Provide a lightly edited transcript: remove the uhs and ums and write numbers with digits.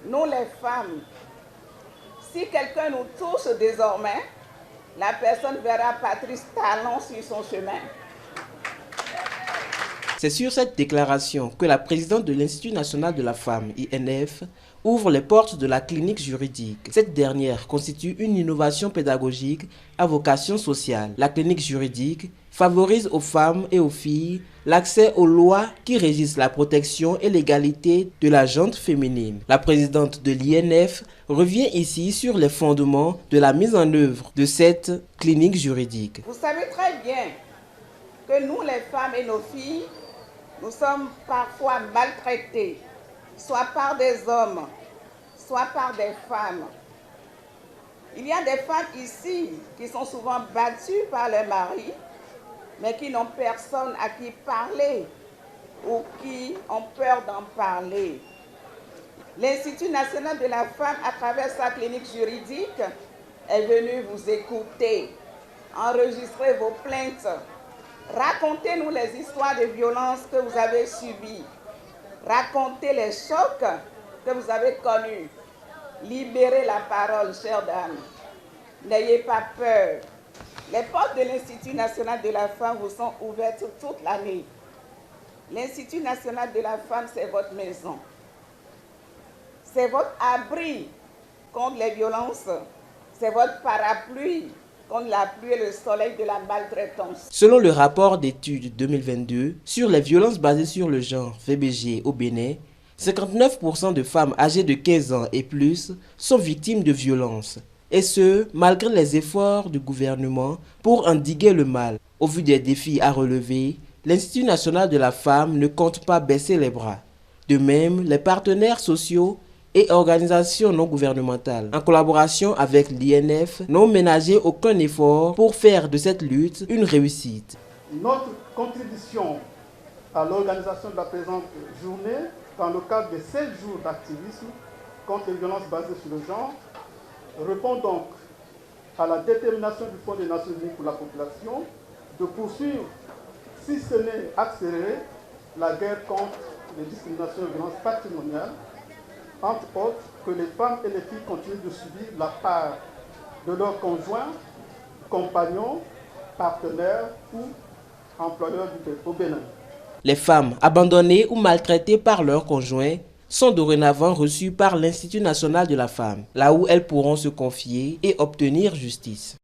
nous les femmes, si quelqu'un nous touche désormais, la personne verra Patrice Talon sur son chemin. C'est sur cette déclaration que la présidente de l'Institut national de la femme, INF, ouvre les portes de la clinique juridique. Cette dernière constitue une innovation pédagogique à vocation sociale. La clinique juridique favorise aux femmes et aux filles l'accès aux lois qui régissent la protection et l'égalité de la gente féminine. La présidente de l'INF revient ici sur les fondements de la mise en œuvre de cette clinique juridique. Vous savez très bien que nous, les femmes et nos filles, nous sommes parfois maltraitées, soit par des hommes, soit par des femmes. Il y a des femmes ici qui sont souvent battues par leurs maris, mais qui n'ont personne à qui parler ou qui ont peur d'en parler. L'Institut national de la femme, à travers sa clinique juridique, est venu vous écouter, enregistrer vos plaintes. Racontez-nous les histoires de violence que vous avez subies. Racontez les chocs que vous avez connus. Libérez la parole, chères dames. N'ayez pas peur. Les portes de l'Institut national de la femme vous sont ouvertes toute l'année. L'Institut national de la femme, c'est votre maison. C'est votre abri contre les violences. C'est votre parapluie contre la pluie et le soleil de la maltraitance. Selon le rapport d'études 2022 sur les violences basées sur le genre VBG au Bénin, 59% de femmes âgées de 15 ans et plus sont victimes de violences. Et ce, malgré les efforts du gouvernement pour endiguer le mal. Au vu des défis à relever, l'Institut national de la femme ne compte pas baisser les bras. De même, les partenaires sociaux et organisations non gouvernementales, en collaboration avec l'INF, n'ont ménagé aucun effort pour faire de cette lutte une réussite. Notre contribution à l'organisation de la présente journée, dans le cadre des 7 jours d'activisme contre les violences basées sur le genre, répond donc à la détermination du Fonds des Nations Unies pour la population de poursuivre, si ce n'est accélérer, la guerre contre les discriminations et violences patrimoniales, entre autres, que les femmes et les filles continuent de subir la part de leurs conjoints, compagnons, partenaires ou employeurs au Bénin. Les femmes abandonnées ou maltraitées par leurs conjoints sont dorénavant reçues par l'Institut national de la femme, là où elles pourront se confier et obtenir justice.